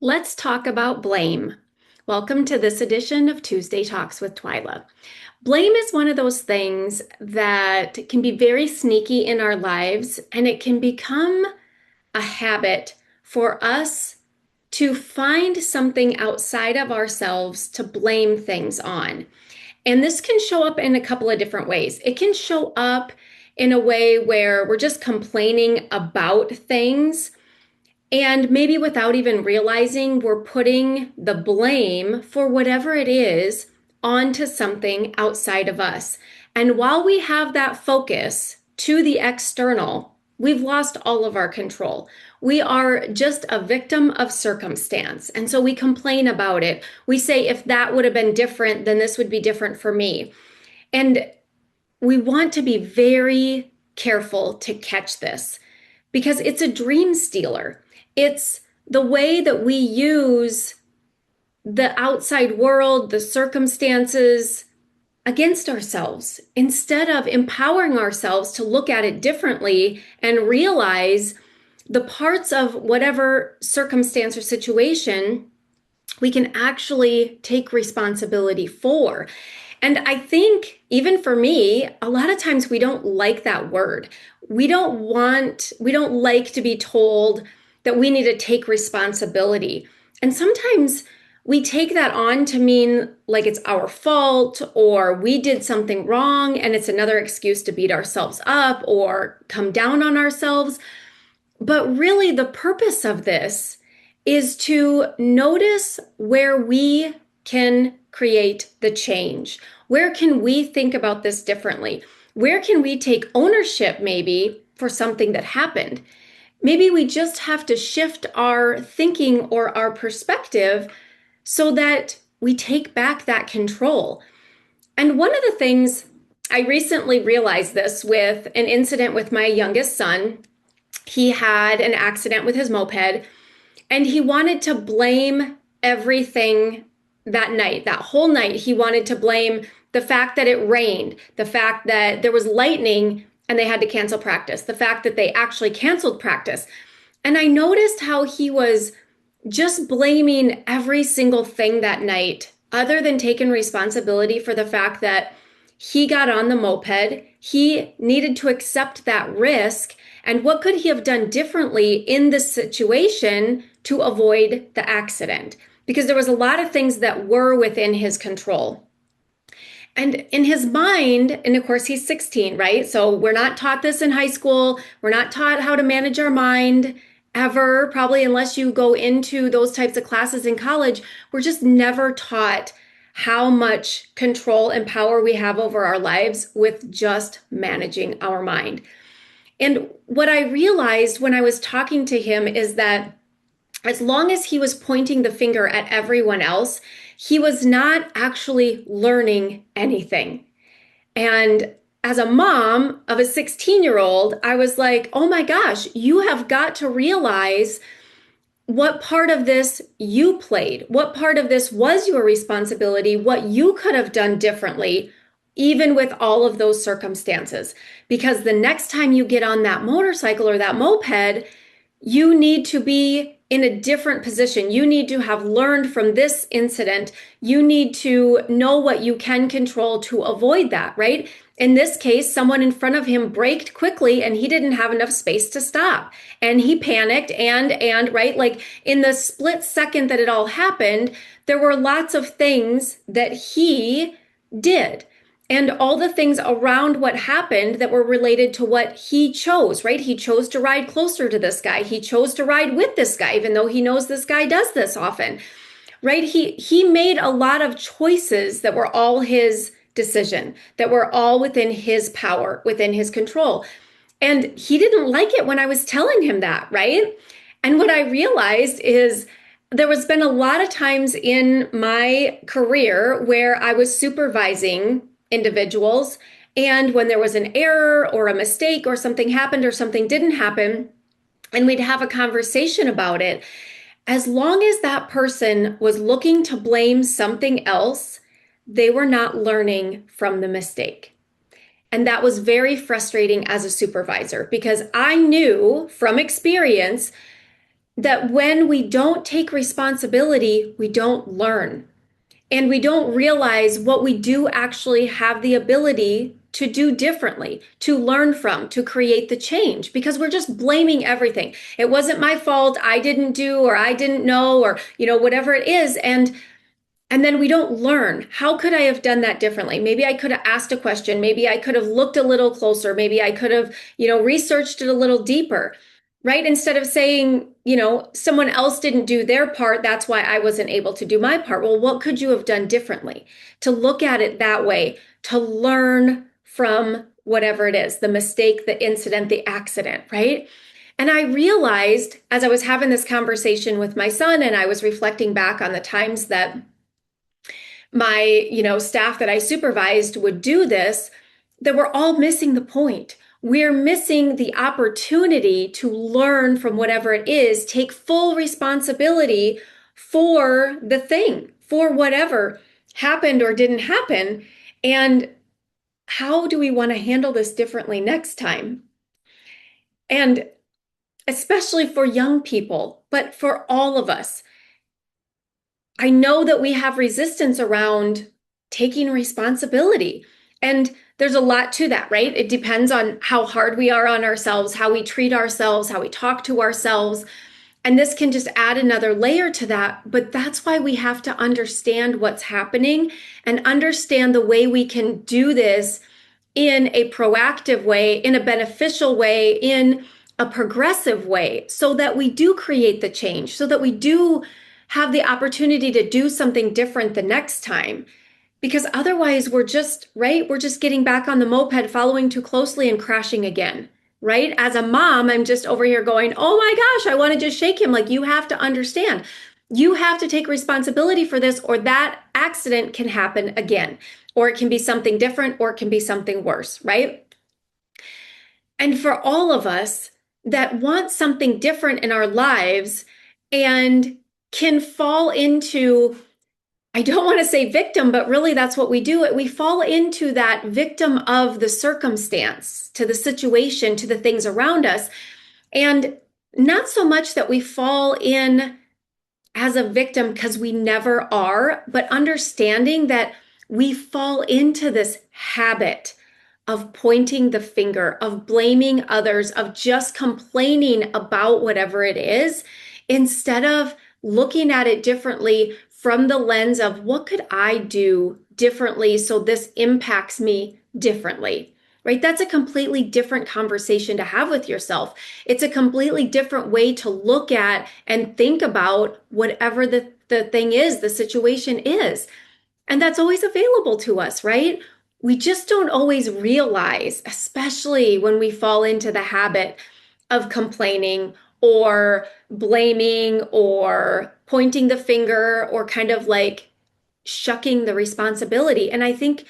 Let's talk about blame. Welcome to this edition of Tuesday Talks with Twyla. Blame is one of those things that can be very sneaky in our lives, and it can become a habit for us to find something outside of ourselves to blame things on. And this can show up in a couple of different ways. It can show up in a way where we're just complaining about things. And maybe without even realizing, we're putting the blame for whatever it is onto something outside of us. And while we have that focus to the external, we've lost all of our control. We are just a victim of circumstance. And so we complain about it. We say, if that would have been different, then this would be different for me. And we want to be very careful to catch this because it's a dream stealer. It's the way that we use the outside world, the circumstances against ourselves, instead of empowering ourselves to look at it differently and realize the parts of whatever circumstance or situation we can actually take responsibility for. And I think even for me, a lot of times we don't like that word. We don't like to be told that we need to take responsibility. And sometimes we take that on to mean like it's our fault or we did something wrong and it's another excuse to beat ourselves up or come down on ourselves. But really, the purpose of this is to notice where we can create the change. Where can we think about this differently? Where can we take ownership maybe for something that happened? Maybe we just have to shift our thinking or our perspective so that we take back that control. And one of the things I recently realized this with an incident with my youngest son. He had an accident with his moped and he wanted to blame everything that night. That whole night, he wanted to blame the fact that it rained, the fact that there was lightning and they had to cancel practice, the fact that they actually canceled practice. And I noticed how he was just blaming every single thing that night, other than taking responsibility for the fact that he got on the moped, he needed to accept that risk, and what could he have done differently in this situation to avoid the accident? Because there was a lot of things that were within his control. And in his mind, and of course he's 16, right? So we're not taught this in high school. We're not taught how to manage our mind ever, probably unless you go into those types of classes in college. We're just never taught how much control and power we have over our lives with just managing our mind. And what I realized when I was talking to him is that as long as he was pointing the finger at everyone else, he was not actually learning anything. And as a mom of a 16-year-old, I was like, oh my gosh, you have got to realize what part of this you played, what part of this was your responsibility, what you could have done differently, even with all of those circumstances. Because the next time you get on that motorcycle or that moped, you need to be in a different position. You need to have learned from this incident. You need to know what you can control to avoid that, right? In this case, someone in front of him braked quickly and he didn't have enough space to stop. And he panicked and right, like in the split second that it all happened, there were lots of things that he did. And all the things around what happened that were related to what he chose, right? He chose to ride closer to this guy. He chose to ride with this guy, even though he knows this guy does this often, right? He made a lot of choices that were all his decision, that were all within his power, within his control. And he didn't like it when I was telling him that, right? And what I realized is there was been a lot of times in my career where I was supervising individuals. And when there was an error or a mistake or something happened or something didn't happen, and we'd have a conversation about it, as long as that person was looking to blame something else, they were not learning from the mistake. And that was very frustrating as a supervisor because I knew from experience that when we don't take responsibility, we don't learn. And we don't realize what we do actually have the ability to do differently, to learn from, to create the change, because we're just blaming everything. It wasn't my fault. I didn't do, or I didn't know, or, whatever it is. And then we don't learn. How could I have done that differently? Maybe I could have asked a question. Maybe I could have looked a little closer. Maybe I could have, researched it a little deeper, right? Instead of saying, someone else didn't do their part, that's why I wasn't able to do my part. Well, what could you have done differently? To look at it that way, to learn from whatever it is, the mistake, the incident, the accident, right? And I realized as I was having this conversation with my son and I was reflecting back on the times that my, staff that I supervised would do this, that we're all missing the point. We're missing the opportunity to learn from whatever it is, take full responsibility for the thing, for whatever happened or didn't happen. And how do we want to handle this differently next time? And especially for young people, but for all of us, I know that we have resistance around taking responsibility. And there's a lot to that, right? It depends on how hard we are on ourselves, how we treat ourselves, how we talk to ourselves. And this can just add another layer to that. But that's why we have to understand what's happening and understand the way we can do this in a proactive way, in a beneficial way, in a progressive way, so that we do create the change, so that we do have the opportunity to do something different the next time. Because otherwise, we're just, right? We're just getting back on the moped, following too closely and crashing again, right? As a mom, I'm just over here going, oh my gosh, I want to just shake him. Like, you have to understand. You have to take responsibility for this, or that accident can happen again, or it can be something different, or it can be something worse, right? And for all of us that want something different in our lives and can fall into, I don't want to say victim, but really that's what we do. We fall into that victim of the circumstance, to the situation, to the things around us. And not so much that we fall in as a victim, because we never are, but understanding that we fall into this habit of pointing the finger, of blaming others, of just complaining about whatever it is, instead of looking at it differently from the lens of what could I do differently so this impacts me differently, right? That's a completely different conversation to have with yourself. It's a completely different way to look at and think about whatever the thing is, the situation is. And that's always available to us, right? We just don't always realize, especially when we fall into the habit of complaining or blaming or pointing the finger or kind of like shucking the responsibility. And I think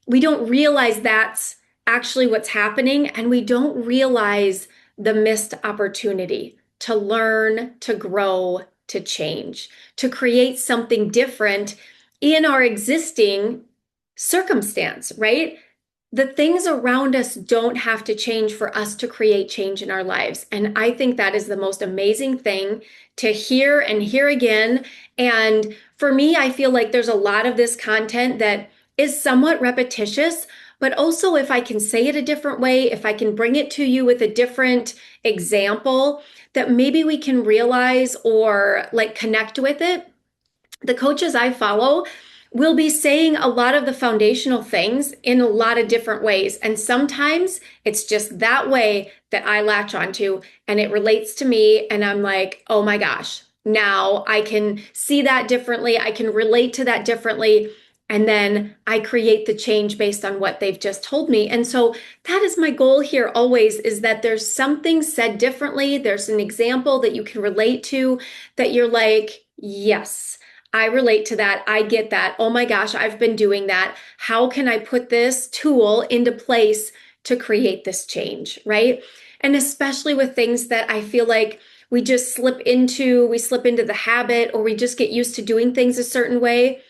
we don't realize that's actually what's happening. And we don't realize the missed opportunity to learn, to grow, to change, to create something different in our existing circumstance, right? The things around us don't have to change for us to create change in our lives. And I think that is the most amazing thing to hear and hear again. And for me, I feel like there's a lot of this content that is somewhat repetitious, but also if I can say it a different way, if I can bring it to you with a different example, that maybe we can realize or like connect with it. The coaches I follow will be saying a lot of the foundational things in a lot of different ways. And sometimes it's just that way that I latch onto and it relates to me. And I'm like, oh my gosh, now I can see that differently. I can relate to that differently. And then I create the change based on what they've just told me. And so that is my goal here always, is that there's something said differently. There's an example that you can relate to, that you're like, yes, I relate to that. I get that. Oh my gosh, I've been doing that. How can I put this tool into place to create this change, right? And especially with things that I feel like we slip into the habit, or we just get used to doing things a certain way,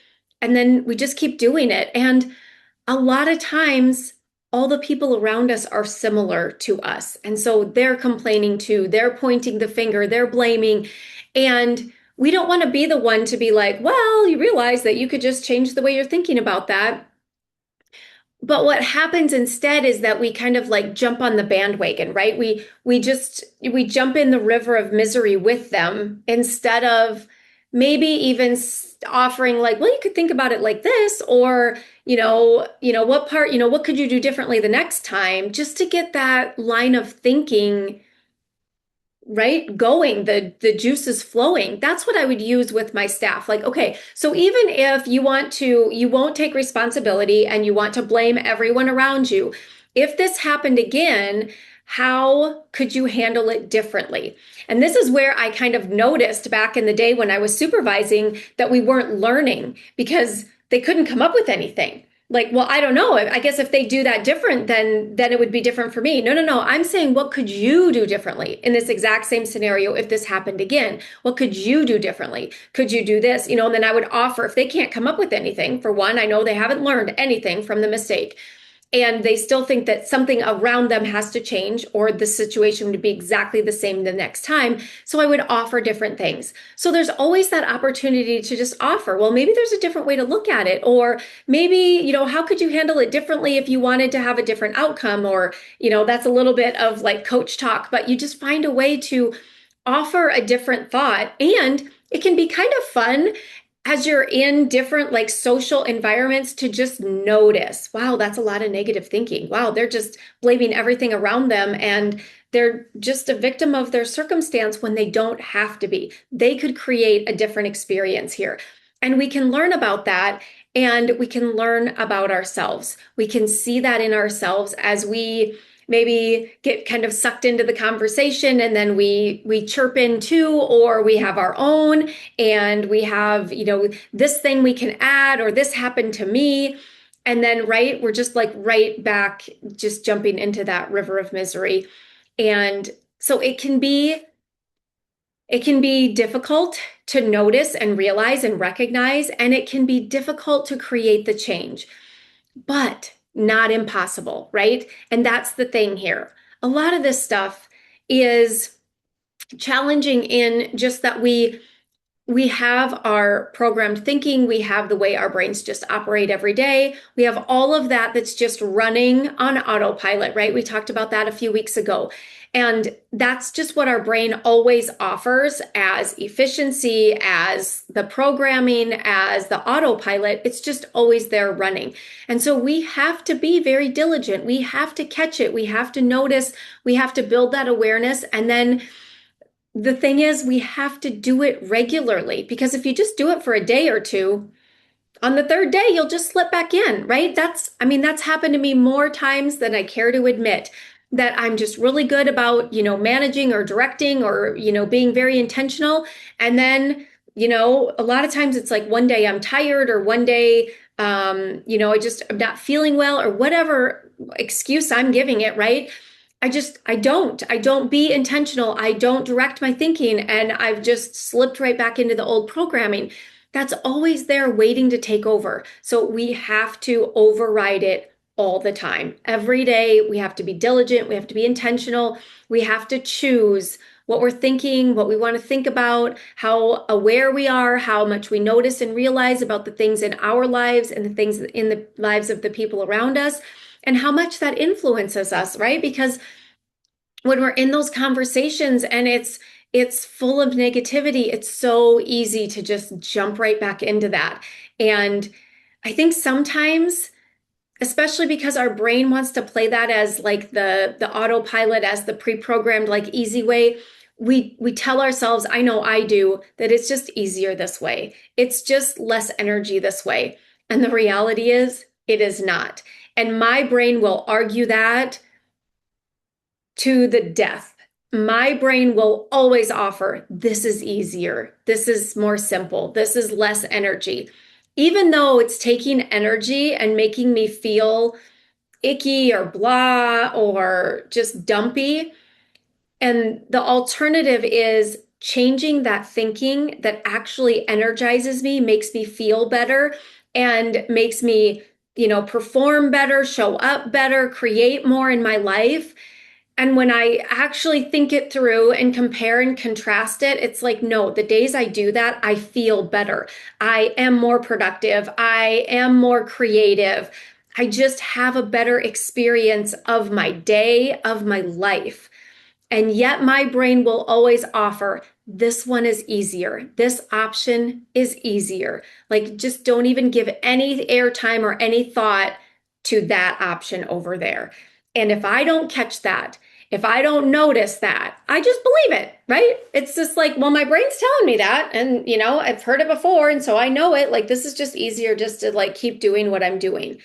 and then we just keep doing it. And a lot of times all the people around us are similar to us. And so they're complaining too, they're pointing the finger, they're blaming. And we don't want to be the one to be like, well, you realize that you could just change the way you're thinking about that. But what happens instead is that we kind of like jump on the bandwagon, right? We jump in the river of misery with them instead of maybe even offering like, well, you could think about it like this, or what part, what could you do differently the next time, just to get that line of thinking right going, the juices flowing. That's what I would use with my staff. Like, okay, so even if you won't take responsibility and you want to blame everyone around you, if this happened again, how could you handle it differently? And this is where I kind of noticed back in the day when I was supervising that we weren't learning because they couldn't come up with anything. Like, well, I don't know. I guess if they do that different, then it would be different for me. No, no, no. I'm saying, what could you do differently in this exact same scenario if this happened again? What could you do differently? Could you do this? And then I would offer, if they can't come up with anything, for one, I know they haven't learned anything from the mistake, and they still think that something around them has to change or the situation would be exactly the same the next time. So I would offer different things. So there's always that opportunity to just offer, well, maybe there's a different way to look at it, or maybe, how could you handle it differently if you wanted to have a different outcome? Or, that's a little bit of like coach talk, but you just find a way to offer a different thought. And it can be kind of fun as you're in different like social environments to just notice, wow, that's a lot of negative thinking. Wow, they're just blaming everything around them and they're just a victim of their circumstance when they don't have to be. They could create a different experience here. And we can learn about that, and we can learn about ourselves. We can see that in ourselves as we maybe get kind of sucked into the conversation, and then we chirp in too, or we have our own, and we have, this thing we can add, or this happened to me. And then, right, we're just like right back, just jumping into that river of misery. And so it can be difficult to notice and realize and recognize, and it can be difficult to create the change, but not impossible, right? And that's the thing here. A lot of this stuff is challenging in just that we have our programmed thinking, we have the way our brains just operate every day. We have all of that that's just running on autopilot, right? We talked about that a few weeks ago. And that's just what our brain always offers as efficiency, as the programming, as the autopilot. It's just always there running. And so we have to be very diligent. We have to catch it. We have to notice. We have to build that awareness. And then the thing is, we have to do it regularly, because if you just do it for a day or two, on the third day, you'll just slip back in, right? That's happened to me more times than I care to admit, that I'm just really good about, managing or directing or, being very intentional. And then, a lot of times it's like one day I'm tired, or one day, I'm not feeling well, or whatever excuse I'm giving it, right? I don't be intentional. I don't direct my thinking, and I've just slipped right back into the old programming. That's always there waiting to take over. So we have to override it all the time. Every day, we have to be diligent. We have to be intentional. We have to choose what we're thinking, what we want to think about, how aware we are, how much we notice and realize about the things in our lives and the things in the lives of the people around us, and how much that influences us, right? Because when we're in those conversations and it's full of negativity, it's so easy to just jump right back into that. And I think sometimes, especially because our brain wants to play that as like the autopilot, as the pre-programmed like easy way, we tell ourselves, I know I do, that it's just easier this way. It's just less energy this way. And the reality is, it is not. And my brain will argue that to the death. My brain will always offer, this is easier, this is more simple, this is less energy. Even though it's taking energy and making me feel icky or blah or just dumpy. And the alternative is changing that thinking that actually energizes me, makes me feel better, and makes me perform better, show up better, create more in my life. And when I actually think it through and compare and contrast it, it's like, no, the days I do that, I feel better. I am more productive. I am more creative. I just have a better experience of my day, of my life. And yet my brain will always offer this one is easier. This option is easier. Like, just don't even give any airtime or any thought to that option over there. And if I don't catch that, if I don't notice that, I just believe it, right? It's just like, well, my brain's telling me that. And, I've heard it before. And so I know it. Like, this is just easier just to like keep doing what I'm doing.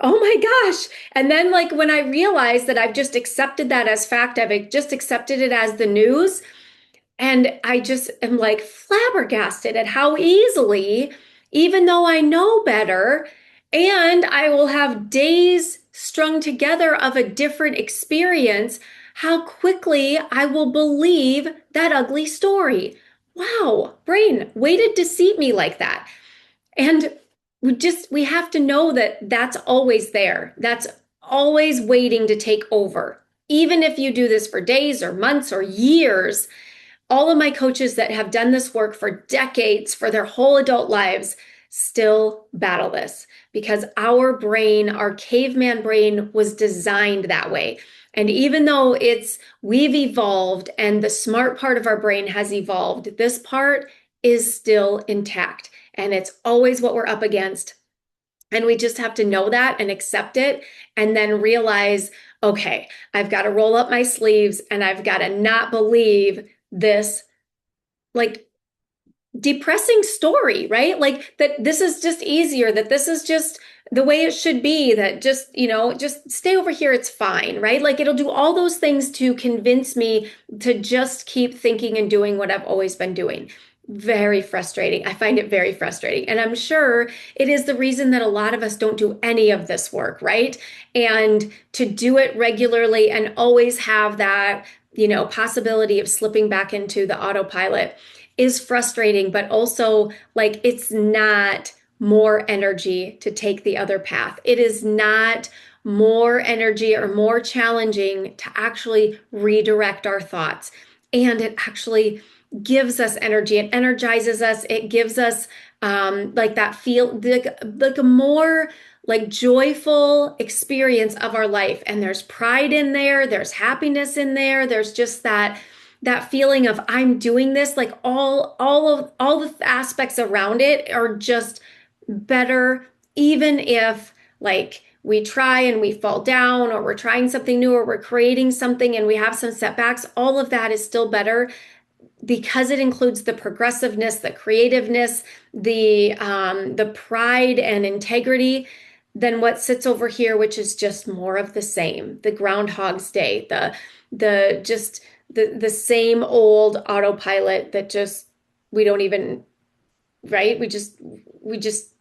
Oh my gosh. And then, like, when I realized that I've just accepted that as fact, I've just accepted it as the news. And I just am like flabbergasted at how easily, even though I know better, and I will have days strung together of a different experience, how quickly I will believe that ugly story. Wow, brain, way to deceive me like that. And we have to know that that's always there. That's always waiting to take over. Even if you do this for days or months or years, all of my coaches that have done this work for decades, for their whole adult lives, still battle this because our brain, our caveman brain, was designed that way. And even though we've evolved and the smart part of our brain has evolved, this part is still intact. And it's always what we're up against. And we just have to know that and accept it and then realize, okay, I've got to roll up my sleeves and I've got to not believe this like depressing story, right? Like that this is just easier, that this is just the way it should be, that just stay over here, it's fine, right? Like it'll do all those things to convince me to just keep thinking and doing what I've always been doing. Very frustrating. I find it very frustrating. And I'm sure it is the reason that a lot of us don't do any of this work, right? And to do it regularly and always have that, possibility of slipping back into the autopilot is frustrating, but also like it's not more energy to take the other path. It is not more energy or more challenging to actually redirect our thoughts. And it actually gives us energy. It energizes us. It gives us like that feel like a more like joyful experience of our life. And there's pride in there. There's happiness in there. There's just that feeling of I'm doing this, like all the aspects around it are just better, even if like we try and we fall down, or we're trying something new, or we're creating something and we have some setbacks. All of that is still better because it includes the progressiveness, the creativeness, the pride and integrity than what sits over here, which is just more of the same. The Groundhog's Day, the just the same old autopilot that just we don't even, right? We just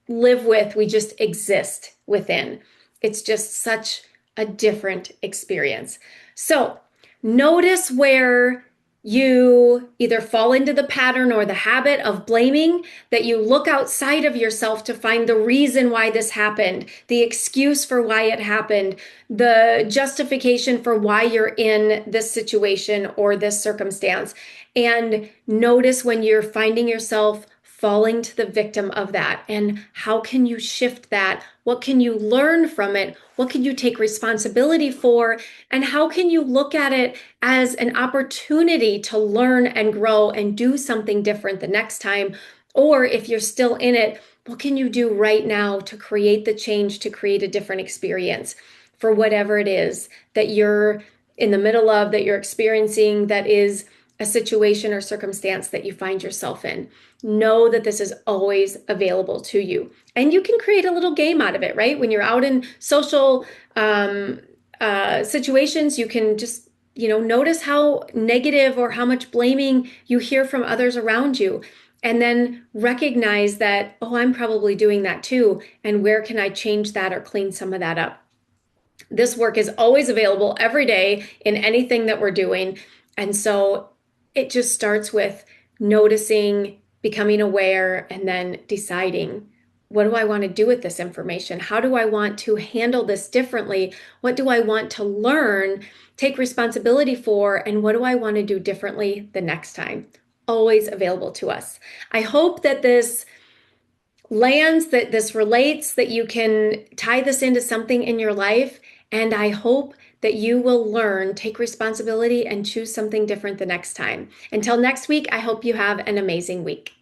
live with, we just exist within. It's just such a different experience. So notice where you either fall into the pattern or the habit of blaming, that you look outside of yourself to find the reason why this happened, the excuse for why it happened, the justification for why you're in this situation or this circumstance. And notice when you're finding yourself falling to the victim of that, and how can you shift that? What can you learn from it? What can you take responsibility for? And how can you look at it as an opportunity to learn and grow and do something different the next time? Or if you're still in it, what can you do right now to create the change, to create a different experience for whatever it is that you're in the middle of, that you're experiencing, that is a situation or circumstance that you find yourself in? Know that this is always available to you. And you can create a little game out of it, right? When you're out in social situations, you can just, notice how negative or how much blaming you hear from others around you. And then recognize that, oh, I'm probably doing that too. And where can I change that or clean some of that up? This work is always available every day in anything that we're doing. And so it just starts with noticing, becoming aware, and then deciding what do I want to do with this information? How do I want to handle this differently? What do I want to learn, take responsibility for, and what do I want to do differently the next time? Always available to us. I hope that this lands, that this relates, that you can tie this into something in your life. And I hope that you will learn, take responsibility, and choose something different the next time. Until next week, I hope you have an amazing week.